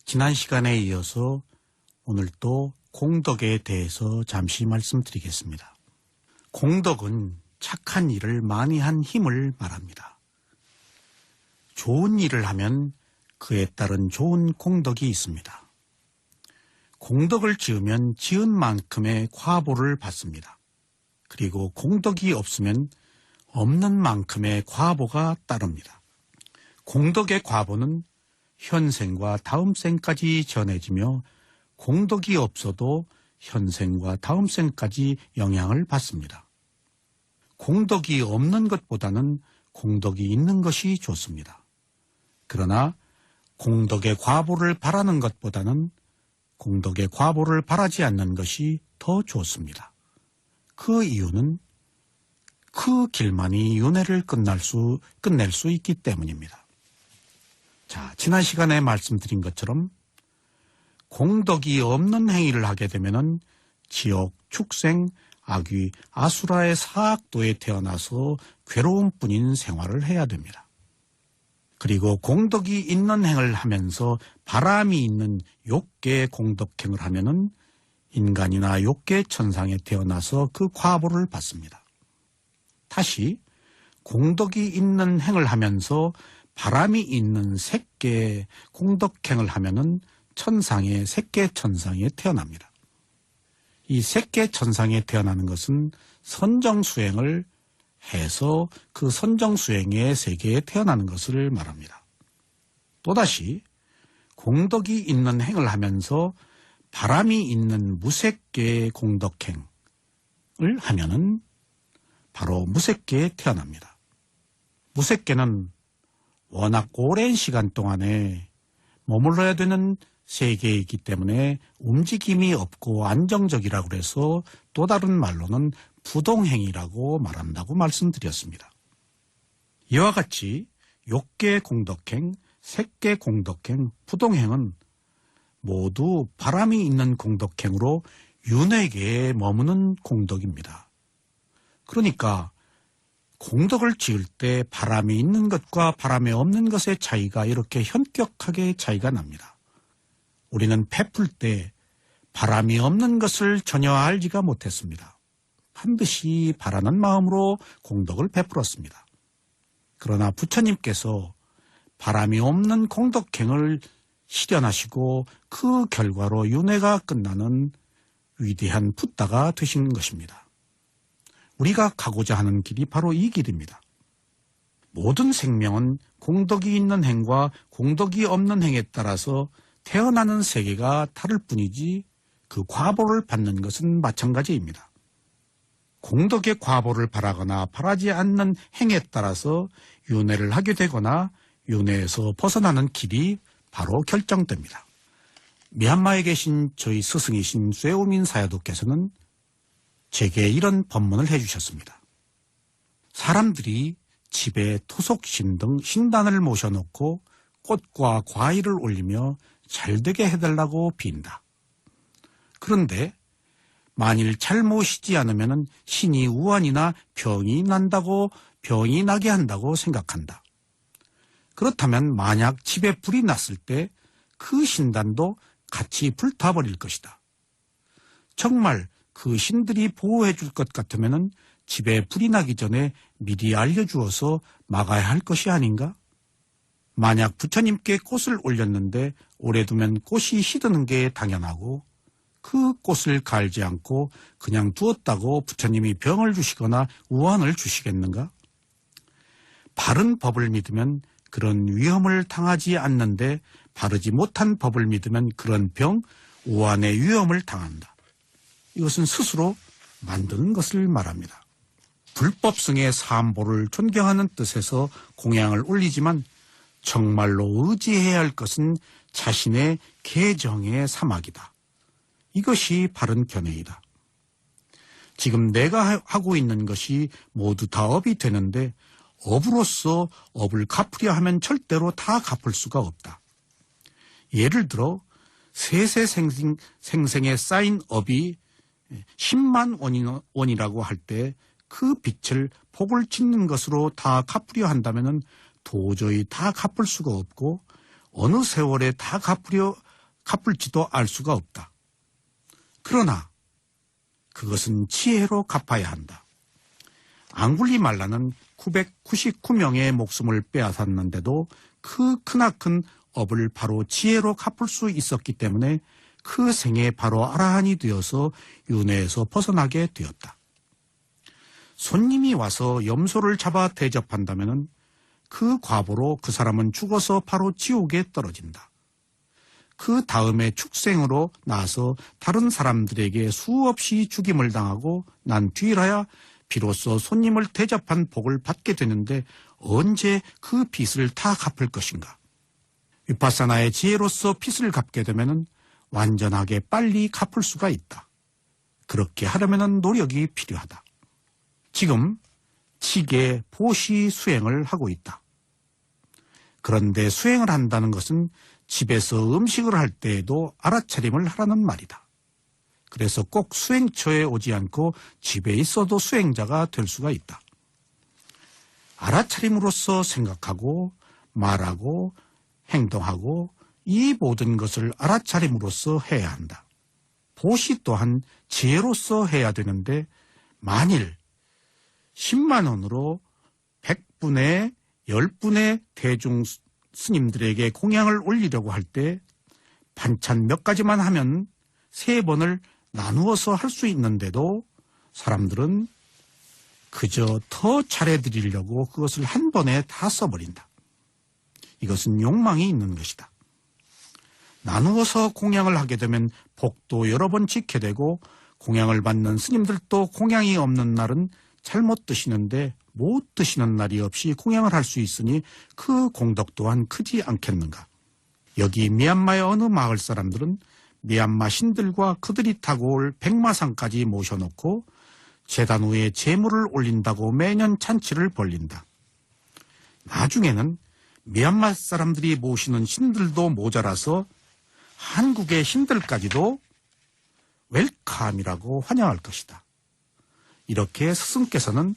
지난 시간에 이어서 오늘 또 공덕에 대해서 잠시 말씀드리겠습니다. 공덕은 착한 일을 많이 한 힘을 말합니다. 좋은 일을 하면 그에 따른 좋은 공덕이 있습니다. 공덕을 지으면 지은 만큼의 과보를 받습니다. 그리고 공덕이 없으면 없는 만큼의 과보가 따릅니다. 공덕의 과보는 현생과 다음생까지 전해지며 공덕이 없어도 현생과 다음생까지 영향을 받습니다. 공덕이 없는 것보다는 공덕이 있는 것이 좋습니다. 그러나 공덕의 과보를 바라는 것보다는 공덕의 과보를 바라지 않는 것이 더 좋습니다. 그 이유는 그 길만이 윤회를 끝낼 수 있기 때문입니다. 자, 지난 시간에 말씀드린 것처럼 공덕이 없는 행위를 하게 되면은 지옥, 축생, 악귀, 아수라의 사악도에 태어나서 괴로움뿐인 생활을 해야 됩니다. 그리고 공덕이 있는 행을 하면서 바람이 있는 욕계 공덕행을 하면은 인간이나 욕계 천상에 태어나서 그 과보를 받습니다. 다시 공덕이 있는 행을 하면서 바람이 있는 색계 공덕행을 하면은 천상의 색계 천상에 태어납니다. 이 색계 천상에 태어나는 것은 선정수행을 해서 그 선정수행의 세계에 태어나는 것을 말합니다. 또다시 공덕이 있는 행을 하면서 바람이 있는 무색계 공덕행을 하면은 바로 무색계에 태어납니다. 무색계는 워낙 오랜 시간 동안에 머물러야 되는 세계이기 때문에 움직임이 없고 안정적이라고 해서 또 다른 말로는 부동행이라고 말한다고 말씀드렸습니다. 이와 같이 욕계 공덕행, 색계 공덕행, 부동행은 모두 바람이 있는 공덕행으로 윤회계에 머무는 공덕입니다. 그러니까 공덕을 지을 때 바람이 있는 것과 바람이 없는 것의 차이가 이렇게 현격하게 차이가 납니다. 우리는 베풀 때 바람이 없는 것을 전혀 알지가 못했습니다. 반드시 바라는 마음으로 공덕을 베풀었습니다. 그러나 부처님께서 바람이 없는 공덕행을 실현하시고 그 결과로 윤회가 끝나는 위대한 붓다가 되신 것입니다. 우리가 가고자 하는 길이 바로 이 길입니다. 모든 생명은 공덕이 있는 행과 공덕이 없는 행에 따라서 태어나는 세계가 다를 뿐이지 그 과보를 받는 것은 마찬가지입니다. 공덕의 과보를 바라거나 바라지 않는 행에 따라서 윤회를 하게 되거나 윤회에서 벗어나는 길이 바로 결정됩니다. 미얀마에 계신 저희 스승이신 쇠오민 사야도께서는 제게 이런 법문을 해주셨습니다. 사람들이 집에 토속신 등 신단을 모셔놓고 꽃과 과일을 올리며 잘되게 해달라고 빈다. 그런데 만일 잘 모시지 않으면 신이 우환이나 병이 나게 한다고 생각한다. 그렇다면 만약 집에 불이 났을 때 그 신단도 같이 불타버릴 것이다. 정말 그 신들이 보호해 줄 것 같으면 집에 불이 나기 전에 미리 알려주어서 막아야 할 것이 아닌가? 만약 부처님께 꽃을 올렸는데 오래 두면 꽃이 시드는 게 당연하고 그 꽃을 갈지 않고 그냥 두었다고 부처님이 병을 주시거나 우환을 주시겠는가? 바른 법을 믿으면 그런 위험을 당하지 않는데 바르지 못한 법을 믿으면 그런 병, 우환의 위험을 당한다. 이것은 스스로 만드는 것을 말합니다. 불법성의 삼보를 존경하는 뜻에서 공양을 올리지만 정말로 의지해야 할 것은 자신의 계정의 사막이다. 이것이 바른 견해이다. 지금 내가 하고 있는 것이 모두 다 업이 되는데 업으로서 업을 갚으려 하면 절대로 다 갚을 수가 없다. 예를 들어 세세생생에 쌓인 업이 10만 원이라고 할 때 그 빚을 복을 짓는 것으로 다 갚으려 한다면 도저히 다 갚을 수가 없고 어느 세월에 다 갚으려 갚을지도 알 수가 없다. 그러나 그것은 지혜로 갚아야 한다. 앙굴리말라는 999명의 목숨을 빼앗았는데도 그 크나큰 업을 바로 지혜로 갚을 수 있었기 때문에 그 생에 바로 아라한이 되어서 윤회에서 벗어나게 되었다. 손님이 와서 염소를 잡아 대접한다면 그 과보로 그 사람은 죽어서 바로 지옥에 떨어진다. 그 다음에 축생으로 나서 다른 사람들에게 수없이 죽임을 당하고 난 뒤라야 비로소 손님을 대접한 복을 받게 되는데 언제 그 빚을 다 갚을 것인가? 위파사나의 지혜로서 빚을 갚게 되면 완전하게 빨리 갚을 수가 있다. 그렇게 하려면 노력이 필요하다. 지금 칙의 보시 수행을 하고 있다. 그런데 수행을 한다는 것은 집에서 음식을 할 때에도 알아차림을 하라는 말이다. 그래서 꼭 수행처에 오지 않고 집에 있어도 수행자가 될 수가 있다. 알아차림으로써 생각하고 말하고 행동하고 이 모든 것을 알아차림으로써 해야 한다. 보시 또한 지혜로서 해야 되는데 만일 10만 원으로 100분의 10분의 대중 스님들에게 공양을 올리려고 할 때 반찬 몇 가지만 하면 3번을 나누어서 할 수 있는데도 사람들은 그저 더 잘해드리려고 그것을 한 번에 다 써버린다. 이것은 욕망이 있는 것이다. 나누어서 공양을 하게 되면 복도 여러 번 지게 되고 공양을 받는 스님들도 공양이 없는 날은 잘못 드시는데 못 드시는 날이 없이 공양을 할 수 있으니 그 공덕 또한 크지 않겠는가. 여기 미얀마의 어느 마을 사람들은 미얀마 신들과 그들이 타고 올 백마산까지 모셔놓고 제단 위에 제물을 올린다고 매년 잔치를 벌린다. 나중에는 미얀마 사람들이 모시는 신들도 모자라서 한국의 신들까지도 웰컴이라고 환영할 것이다. 이렇게 스승께서는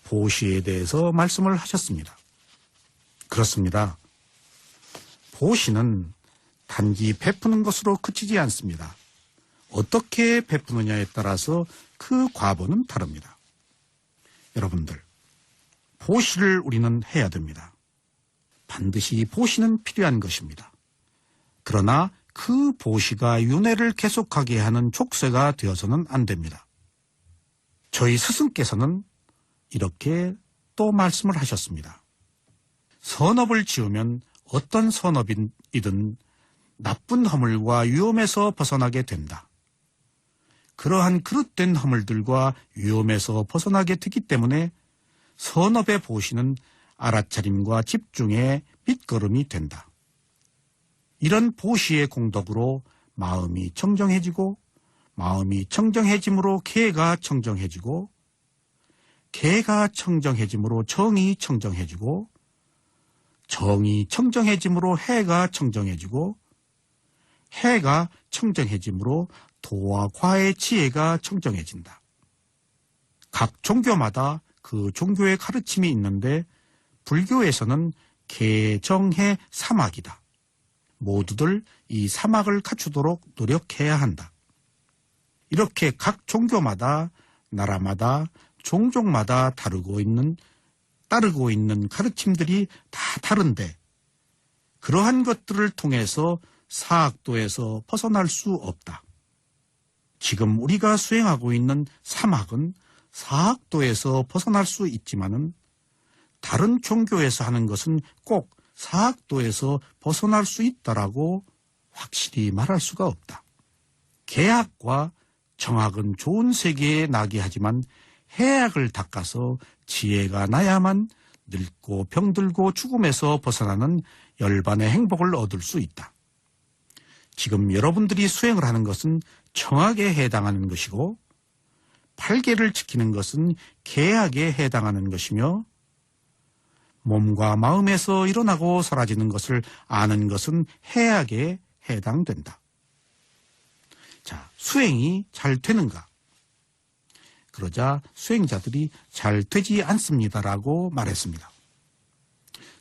보시에 대해서 말씀을 하셨습니다. 그렇습니다. 보시는 단지 베푸는 것으로 그치지 않습니다. 어떻게 베푸느냐에 따라서 그 과보는 다릅니다. 여러분들, 보시를 우리는 해야 됩니다. 반드시 보시는 필요한 것입니다. 그러나 그 보시가 윤회를 계속하게 하는 족쇄가 되어서는 안 됩니다. 저희 스승께서는 이렇게 또 말씀을 하셨습니다. 선업을 지으면 어떤 선업이든 나쁜 허물과 위험에서 벗어나게 된다. 그러한 그릇된 허물들과 위험에서 벗어나게 되기 때문에 선업의 보시는 알아차림과 집중의 밑거름이 된다. 이런 보시의 공덕으로 마음이 청정해지고 마음이 청정해짐으로 개가 청정해지고 개가 청정해짐으로 정이 청정해지고 정이 청정해짐으로 해가 청정해지고 해가 청정해짐으로 도와 과의 지혜가 청정해진다. 각 종교마다 그 종교의 가르침이 있는데 불교에서는 개정해 사막이다. 모두들 이 사막을 갖추도록 노력해야 한다. 이렇게 각 종교마다 나라마다 종족마다 따르고 있는 가르침들이 다 다른데 그러한 것들을 통해서 사학도에서 벗어날 수 없다. 지금 우리가 수행하고 있는 사막은 사학도에서 벗어날 수 있지만은 다른 종교에서 하는 것은 꼭 사학도에서 벗어날 수 있다라고 확실히 말할 수가 없다. 개학과 정학은 좋은 세계에 나게 하지만 해악을 닦아서 지혜가 나야만 늙고 병들고 죽음에서 벗어나는 열반의 행복을 얻을 수 있다. 지금 여러분들이 수행을 하는 것은 정학에 해당하는 것이고 8계를 지키는 것은 계약에 해당하는 것이며 몸과 마음에서 일어나고 사라지는 것을 아는 것은 해악에 해당된다. 자, 수행이 잘 되는가? 그러자 수행자들이 잘 되지 않습니다라고 말했습니다.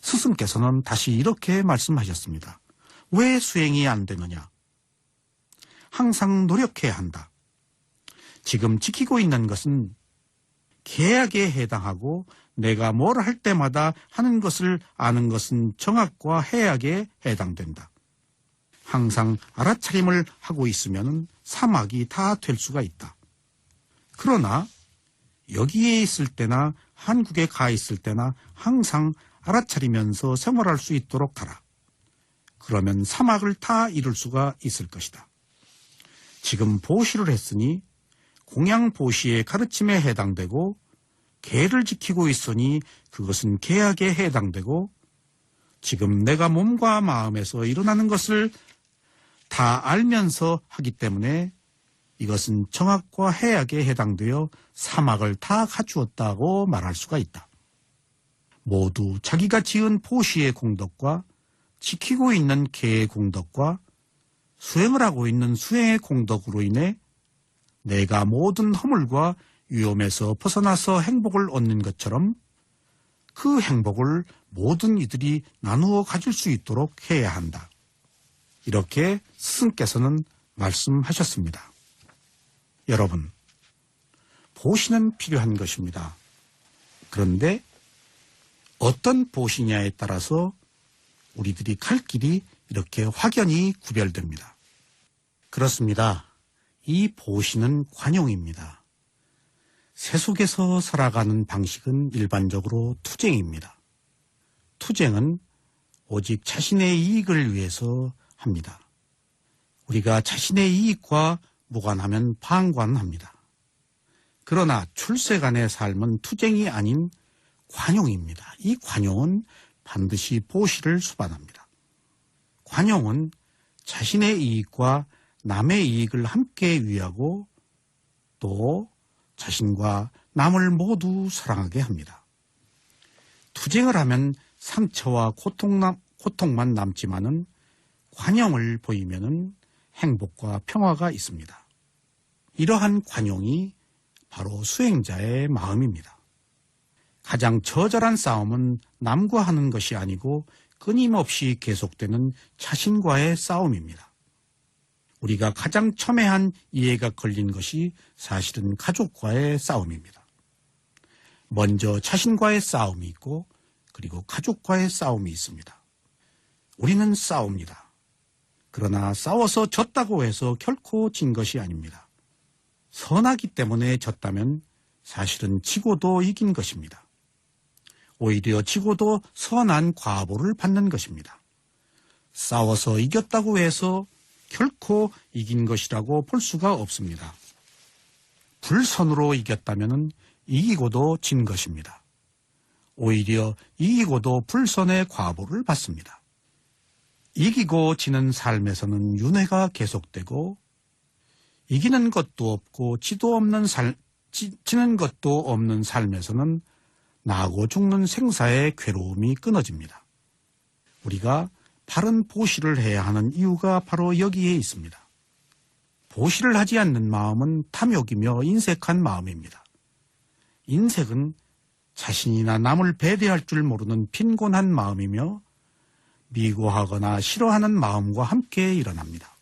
스승께서는 다시 이렇게 말씀하셨습니다. 왜 수행이 안 되느냐? 항상 노력해야 한다. 지금 지키고 있는 것은 계약에 해당하고 내가 뭘 할 때마다 하는 것을 아는 것은 정학과 해약에 해당된다. 항상 알아차림을 하고 있으면 사막이 다 될 수가 있다. 그러나 여기에 있을 때나 한국에 가 있을 때나 항상 알아차리면서 생활할 수 있도록 하라. 그러면 사막을 다 이룰 수가 있을 것이다. 지금 보시를 했으니 공양 보시의 가르침에 해당되고 계를 지키고 있으니 그것은 계약에 해당되고 지금 내가 몸과 마음에서 일어나는 것을 다 알면서 하기 때문에 이것은 정학과 해약에 해당되어 사막을 다 갖추었다고 말할 수가 있다. 모두 자기가 지은 보시의 공덕과 지키고 있는 계의 공덕과 수행을 하고 있는 수행의 공덕으로 인해 내가 모든 허물과 위험에서 벗어나서 행복을 얻는 것처럼 그 행복을 모든 이들이 나누어 가질 수 있도록 해야 한다. 이렇게 스승께서는 말씀하셨습니다. 여러분, 보시는 필요한 것입니다. 그런데 어떤 보시냐에 따라서 우리들이 갈 길이 이렇게 확연히 구별됩니다. 그렇습니다. 이 보시는 관용입니다. 세속에서 살아가는 방식은 일반적으로 투쟁입니다. 투쟁은 오직 자신의 이익을 위해서 합니다. 우리가 자신의 이익과 무관하면 방관합니다. 그러나 출세간의 삶은 투쟁이 아닌 관용입니다. 이 관용은 반드시 보시를 수반합니다. 관용은 자신의 이익과 남의 이익을 함께 위하고 또 자신과 남을 모두 사랑하게 합니다. 투쟁을 하면 상처와 고통만 남지만은 관용을 보이면은 행복과 평화가 있습니다. 이러한 관용이 바로 수행자의 마음입니다. 가장 처절한 싸움은 남과 하는 것이 아니고 끊임없이 계속되는 자신과의 싸움입니다. 우리가 가장 첨예한 이해가 걸린 것이 사실은 가족과의 싸움입니다. 먼저 자신과의 싸움이 있고 그리고 가족과의 싸움이 있습니다. 우리는 싸웁니다. 그러나 싸워서 졌다고 해서 결코 진 것이 아닙니다. 선하기 때문에 졌다면 사실은 지고도 이긴 것입니다. 오히려 지고도 선한 과보를 받는 것입니다. 싸워서 이겼다고 해서 결코 이긴 것이라고 볼 수가 없습니다. 불선으로 이겼다면 이기고도 진 것입니다. 오히려 이기고도 불선의 과보를 받습니다. 이기고 지는 삶에서는 윤회가 계속되고 이기는 것도 없고 지는 것도 없는 삶에서는 나고 죽는 생사의 괴로움이 끊어집니다. 우리가 바른 보시를 해야 하는 이유가 바로 여기에 있습니다. 보시를 하지 않는 마음은 탐욕이며 인색한 마음입니다. 인색은 자신이나 남을 배려할 줄 모르는 빈곤한 마음이며 미고하거나 싫어하는 마음과 함께 일어납니다.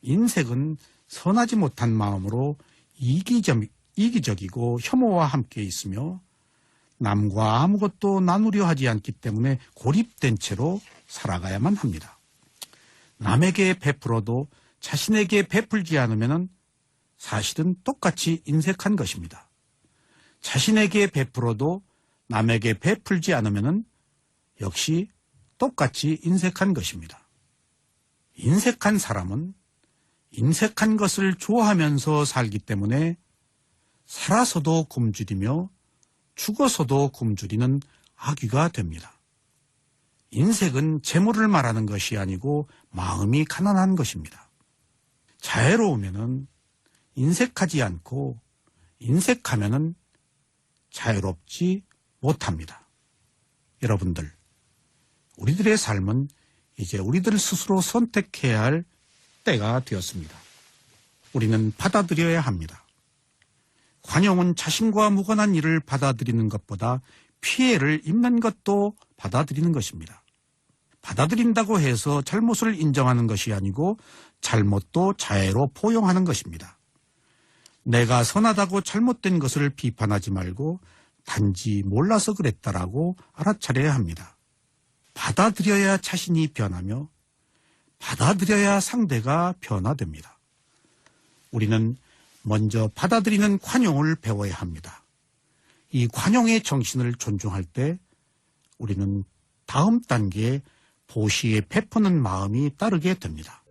인색은 선하지 못한 마음으로 이기적이고 혐오와 함께 있으며 남과 아무것도 나누려 하지 않기 때문에 고립된 채로 살아가야만 합니다. 남에게 베풀어도 자신에게 베풀지 않으면 사실은 똑같이 인색한 것입니다. 자신에게 베풀어도 남에게 베풀지 않으면 역시 똑같이 인색한 것입니다. 인색한 사람은 인색한 것을 좋아하면서 살기 때문에 살아서도 굶주리며 죽어서도 굶주리는 악귀가 됩니다. 인색은 재물을 말하는 것이 아니고 마음이 가난한 것입니다. 자애로우면은 인색하지 않고 인색하면은 자유롭지 못합니다. 여러분들, 우리들의 삶은 이제 우리들 스스로 선택해야 할 때가 되었습니다. 우리는 받아들여야 합니다. 관용은 자신과 무관한 일을 받아들이는 것보다 피해를 입는 것도 받아들이는 것입니다. 받아들인다고 해서 잘못을 인정하는 것이 아니고 잘못도 자애로 포용하는 것입니다. 내가 선하다고 잘못된 것을 비판하지 말고 단지 몰라서 그랬다라고 알아차려야 합니다. 받아들여야 자신이 변하며 받아들여야 상대가 변화됩니다. 우리는 먼저 받아들이는 관용을 배워야 합니다. 이 관용의 정신을 존중할 때 우리는 다음 단계에 보시에 베푸는 마음이 따르게 됩니다.